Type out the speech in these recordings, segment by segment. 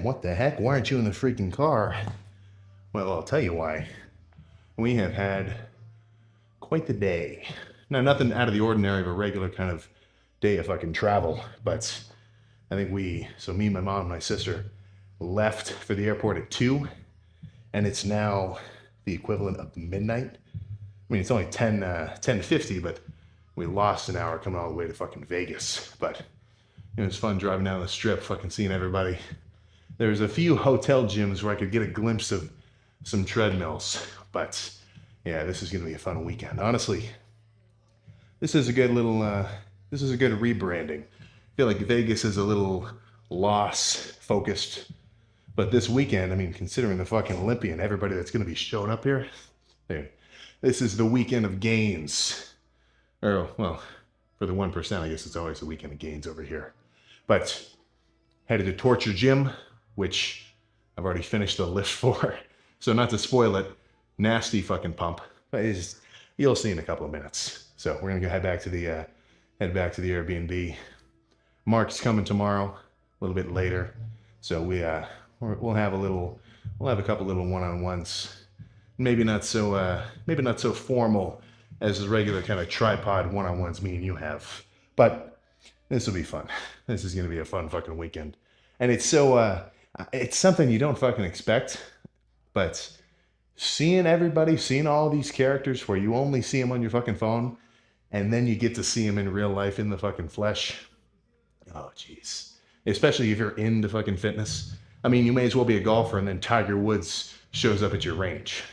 Sam, what the heck? Why aren't you in the freaking car? Well, I'll tell you why. We have had quite the day. Now, nothing out of the ordinary of a regular kind of day of fucking travel, but I think me, my mom, and my sister left for the airport at 2, and it's now the equivalent of midnight. I mean, it's only 10:50, but we lost an hour coming all the way to fucking Vegas. But it was fun driving down the strip, fucking seeing everybody. There's a few hotel gyms where I could get a glimpse of some treadmills, but yeah, this is gonna be a fun weekend. Honestly, this is a good little, this is a good rebranding. I feel like Vegas is a little loss focused, but this weekend, I mean, considering the fucking Olympia and everybody that's gonna be showing up here, dude, this is the weekend of gains. Or, well, for the 1%, I guess it's always the weekend of gains over here. But headed to Torture Gym, which I've already finished the lift for. So not to spoil it, nasty fucking pump. But you'll see in a couple of minutes. So we're gonna go head back to the Airbnb. Mark's coming tomorrow, a little bit later. So we'll have a couple little one-on-ones. Maybe not so formal as the regular kind of tripod one-on-ones me and you have. But this will be fun. This is gonna be a fun fucking weekend. And it's something you don't fucking expect, but seeing all these characters where you only see them on your fucking phone, and then you get to see them in real life in the fucking flesh. Oh, jeez. Especially if you're into fucking fitness. I mean, you may as well be a golfer and then Tiger Woods shows up at your range.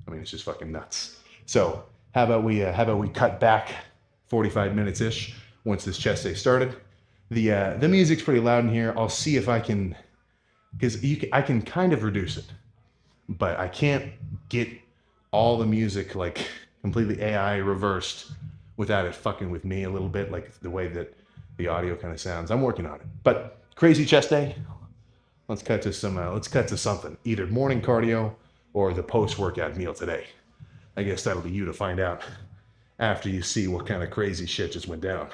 I mean, it's just fucking nuts. So how about we cut back 45 minutes-ish once this chest day started. The music's pretty loud in here. I'll see if I can, because I can kind of reduce it, but I can't get all the music like completely AI reversed without it fucking with me a little bit, like the way that the audio kind of sounds. I'm working on it. But crazy chest day. Let's cut to something. Either morning cardio or the post-workout meal today. I guess that'll be you to find out after you see what kind of crazy shit just went down.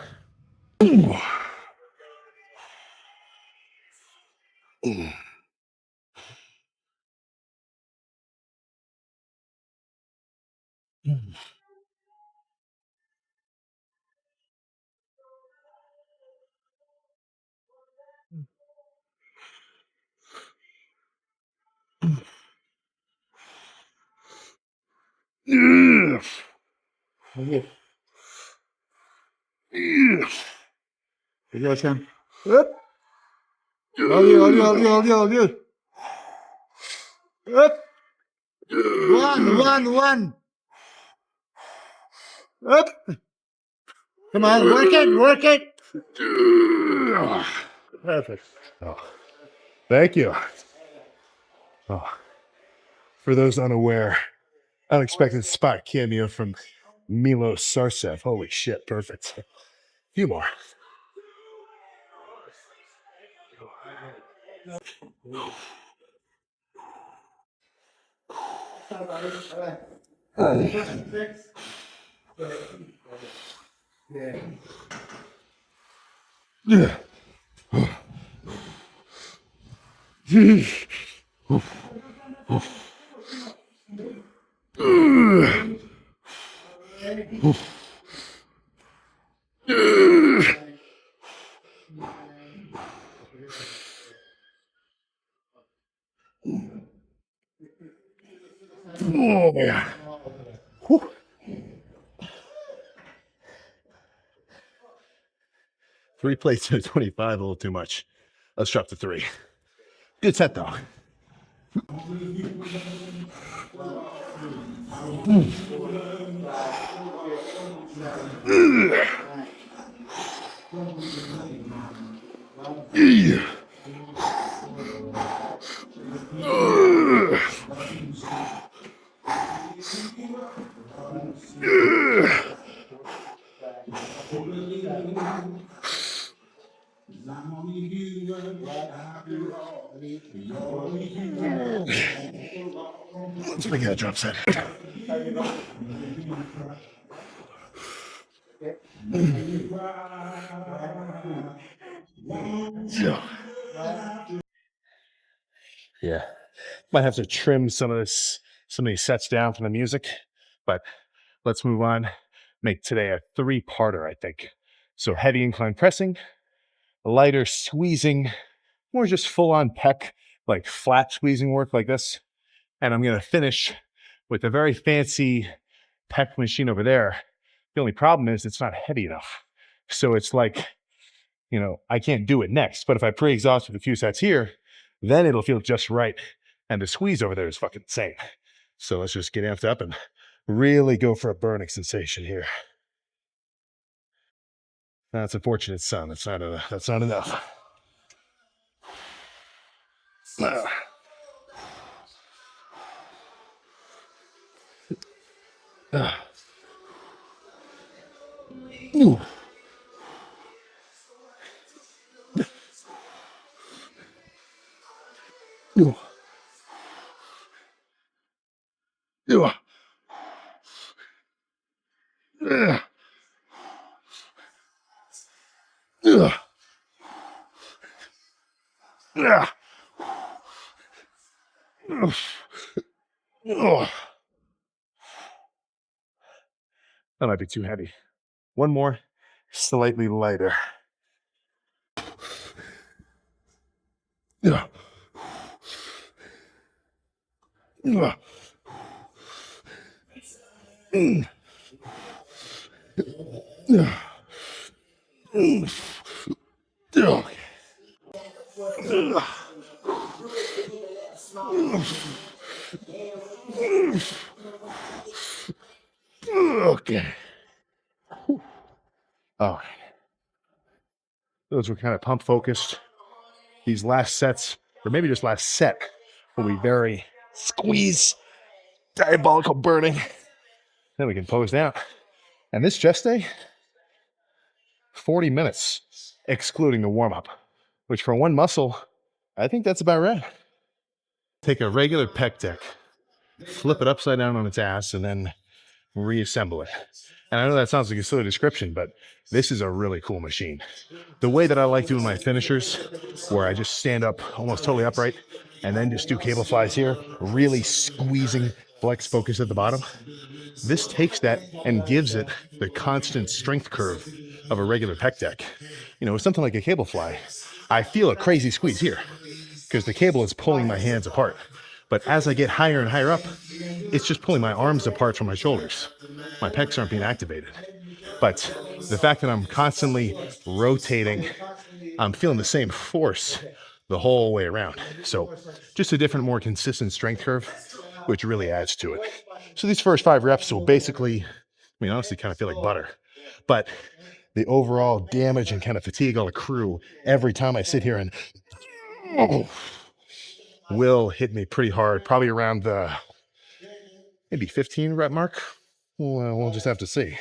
Sam. Up. All. Up. One. Up. Come on, work it. Perfect. Oh, thank you. Oh, for those unaware, unexpected spot cameo from Milos Sarcev. Holy shit, perfect. A few more. Yeah. Oh, yeah. Whew. 3 plates at 25, a little too much. Let's drop to 3. Good set though. Let's make it a drop set. So, Yeah. Might have to trim some of these sets down from the music, but let's move on. Make today a 3-parter, I think. So heavy incline pressing, lighter squeezing, more just full on pec, like flat squeezing work like this. And I'm going to finish with a very fancy pec machine over there. The only problem is it's not heavy enough. So it's like, I can't do it next. But if I pre-exhaust with a few sets here, then it'll feel just right. And the squeeze over there is fucking insane. So let's just get amped up and really go for a burning sensation here. That's unfortunate, son. That's not enough. That's not enough. Ooh. Ooh. Ooh. Ugh. Ugh. Ugh. Ugh. Ugh. That might be too heavy. One more, slightly lighter. Ugh. Ugh. Mm. Ugh. Mm. Ugh. Ugh. Okay. Oh, those were kind of pump focused. These last sets, or maybe just last set, will be very squeeze, diabolical burning. Then we can pose down. And this chest day, 40 minutes, excluding the warm up, which for one muscle, I think that's about right. Take a regular pec deck, flip it upside down on its ass, and then reassemble it. And I know that sounds like a silly description, but this is a really cool machine. The way that I like doing my finishers, where I just stand up almost totally upright and then just do cable flies here, really squeezing flex focus at the bottom. This takes that and gives it the constant strength curve of a regular pec deck. With something like a cable fly, I feel a crazy squeeze here because the cable is pulling my hands apart. But as I get higher and higher up, it's just pulling my arms apart from my shoulders. My pecs aren't being activated. But the fact that I'm constantly rotating, I'm feeling the same force the whole way around. So just a different, more consistent strength curve, which really adds to it. So these first 5 reps will basically, honestly kind of feel like butter. But the overall damage and kind of fatigue I'll accrue every time I sit here and will hit me pretty hard, probably around the maybe 15 rep mark. We'll just have to see.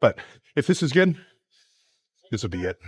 But if this is good, this will be it.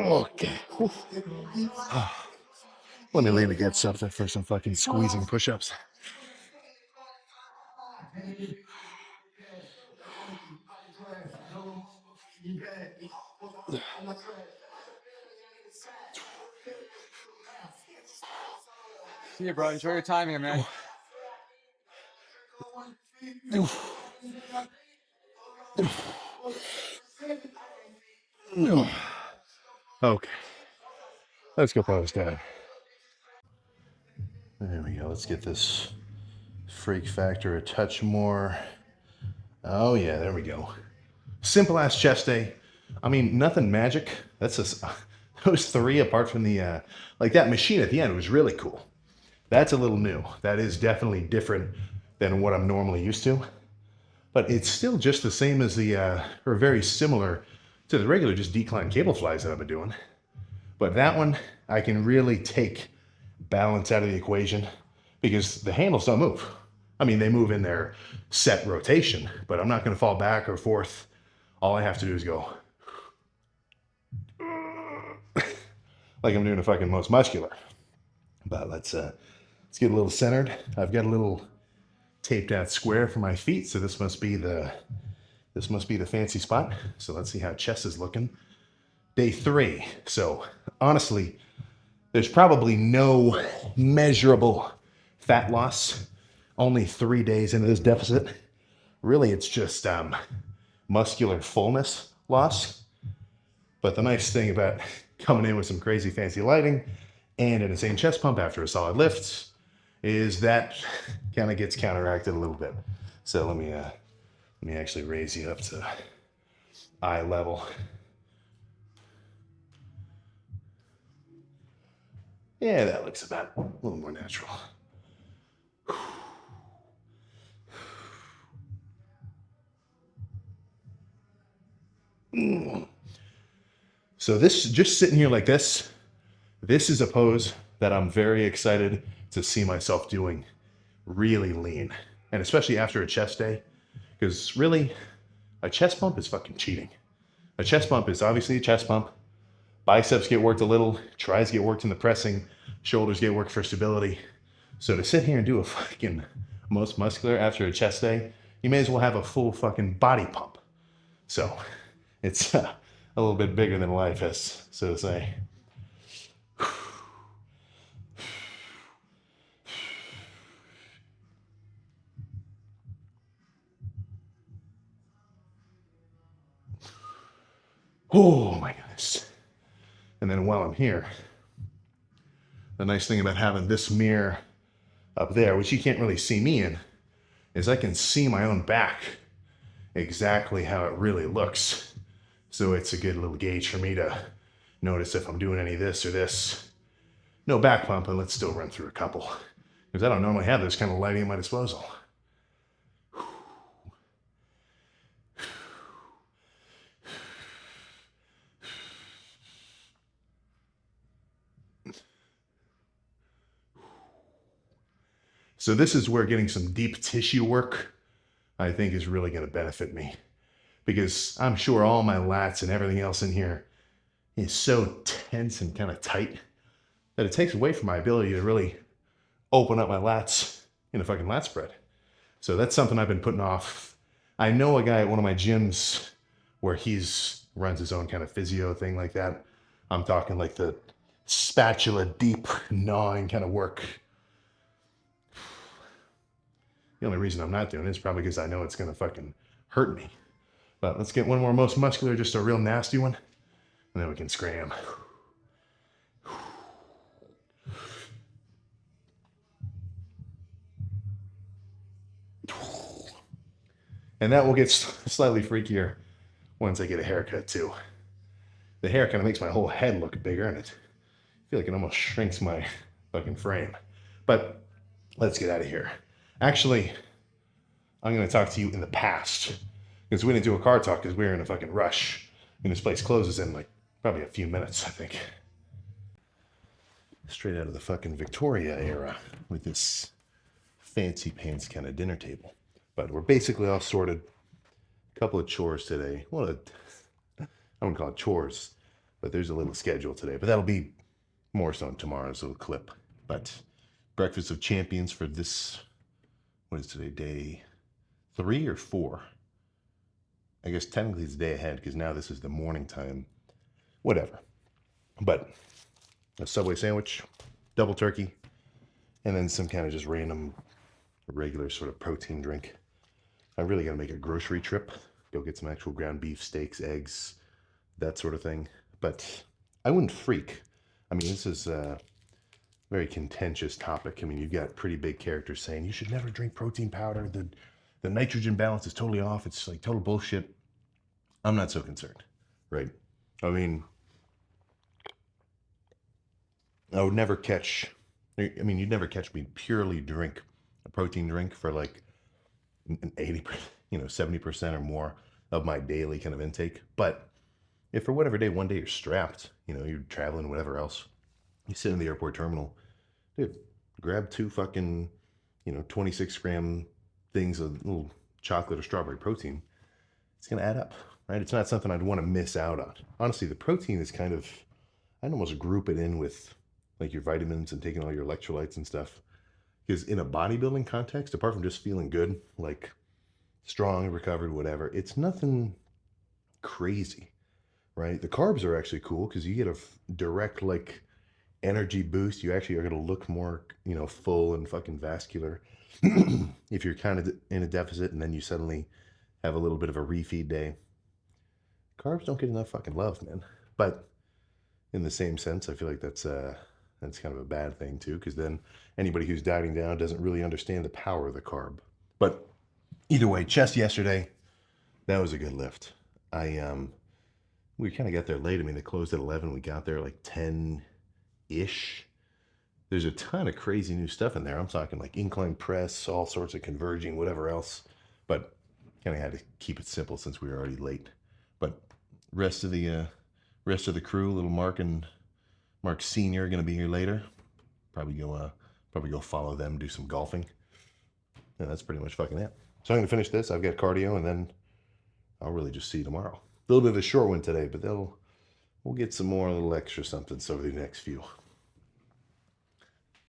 Okay. Let me lean against something for some fucking squeezing push-ups. See you, bro. Enjoy your time here, man. Okay. Let's go post that. There we go. Let's get this freak factor a touch more. Oh, yeah, there we go. Simple ass chest day. I mean, nothing magic. That's just those three, apart from the like that machine at the end was really cool. That's a little new. That is definitely different than what I'm normally used to. But it's still just the same as the, or very similar to the regular just decline cable flies that I've been doing. But that one, I can really take balance out of the equation because the handles don't move. I mean, they move in their set rotation, but I'm not going to fall back or forth. All I have to do is go like I'm doing a fucking most muscular. But let's get a little centered. I've got a little taped out square for my feet, so this must be the fancy spot. So let's see how chest is looking. Day 3. So honestly, there's probably no measurable fat loss. Only 3 days into this deficit. Really, it's just muscular fullness loss. But the nice thing about coming in with some crazy fancy lighting and an insane chest pump after a solid lift is that kind of gets counteracted a little bit. So let me actually raise you up to eye level. Yeah, that looks about a little more natural. So this, just sitting here like this is a pose that I'm very excited to see myself doing really lean. And especially after a chest day, because really, a chest pump is fucking cheating. A chest pump is obviously a chest pump. Biceps get worked a little, tries get worked in the pressing, shoulders get worked for stability. So to sit here and do a fucking most muscular after a chest day, you may as well have a full fucking body pump. So it's a little bit bigger than life, as so to say. Oh my goodness. And then while I'm here, the nice thing about having this mirror up there, which you can't really see me in, is I can see my own back exactly how it really looks. So it's a good little gauge for me to notice if I'm doing any of this or this. No back pump, but let's still run through a couple. Because I don't normally have this kind of lighting at my disposal. So this is where getting some deep tissue work, I think, is really going to benefit me. Because I'm sure all my lats and everything else in here is so tense and kind of tight that it takes away from my ability to really open up my lats in a fucking lat spread. So that's something I've been putting off. I know a guy at one of my gyms where he's runs his own kind of physio thing like that. I'm talking like the spatula deep gnawing kind of work. The only reason I'm not doing it is probably because I know it's going to fucking hurt me. But let's get one more most muscular, just a real nasty one, and then we can scram. And that will get slightly freakier once I get a haircut too. The hair kind of makes my whole head look bigger, and I feel like it almost shrinks my fucking frame. But let's get out of here. Actually, I'm going to talk to you in the past, because we didn't do a car talk because we were in a fucking rush. And this place closes in like probably a few minutes, I think. Straight out of the fucking Victoria era with this fancy pants kind of dinner table. But we're basically all sorted. A couple of chores today. Well, I wouldn't call it chores, but there's a little schedule today. But that'll be more so in tomorrow's little clip. But breakfast of champions for this, what is today, day 3 or 4? I guess technically it's a day ahead because now this is the morning time. Whatever. But a Subway sandwich, double turkey, and then some kind of just random, regular sort of protein drink. I really got to make a grocery trip, go get some actual ground beef, steaks, eggs, that sort of thing. But I wouldn't freak. I mean, this is a very contentious topic. I mean, you've got pretty big characters saying you should never drink protein powder. The nitrogen balance is totally off. It's like total bullshit. I'm not so concerned, right? I mean, I would never catch. I mean, you'd never catch me purely drink a protein drink for like an 80, 70% or more of my daily kind of intake. But if for whatever day, one day you're strapped, you're traveling, whatever else, you sit in the airport terminal, dude, grab two fucking, 26-gram things of little chocolate or strawberry protein. It's going to add up, right? It's not something I'd want to miss out on. Honestly, the protein is kind of, I'd almost group it in with like your vitamins and taking all your electrolytes and stuff. Because in a bodybuilding context, apart from just feeling good, like strong, recovered, whatever, it's nothing crazy, right? The carbs are actually cool because you get a direct like energy boost. You actually are going to look more, full and fucking vascular if you're kind of in a deficit and then you suddenly have a little bit of a refeed day. Carbs don't get enough fucking love, man. But in the same sense, I feel like that's kind of a bad thing too, because then anybody who's dieting down doesn't really understand the power of the carb. But either way, chest yesterday, that was a good lift. We kind of got there late. I mean, they closed at 11. We got there like 10-ish. There's a ton of crazy new stuff in there. I'm talking like incline press, all sorts of converging, whatever else. But kind of had to keep it simple since we were already late. But rest of the crew, little Mark Senior, going to be here later. Probably go follow them, do some golfing. And that's pretty much fucking it. So I'm going to finish this. I've got cardio, and then I'll really just see you tomorrow. A little bit of a short one today, but we'll get some more, a little extra something over the next few.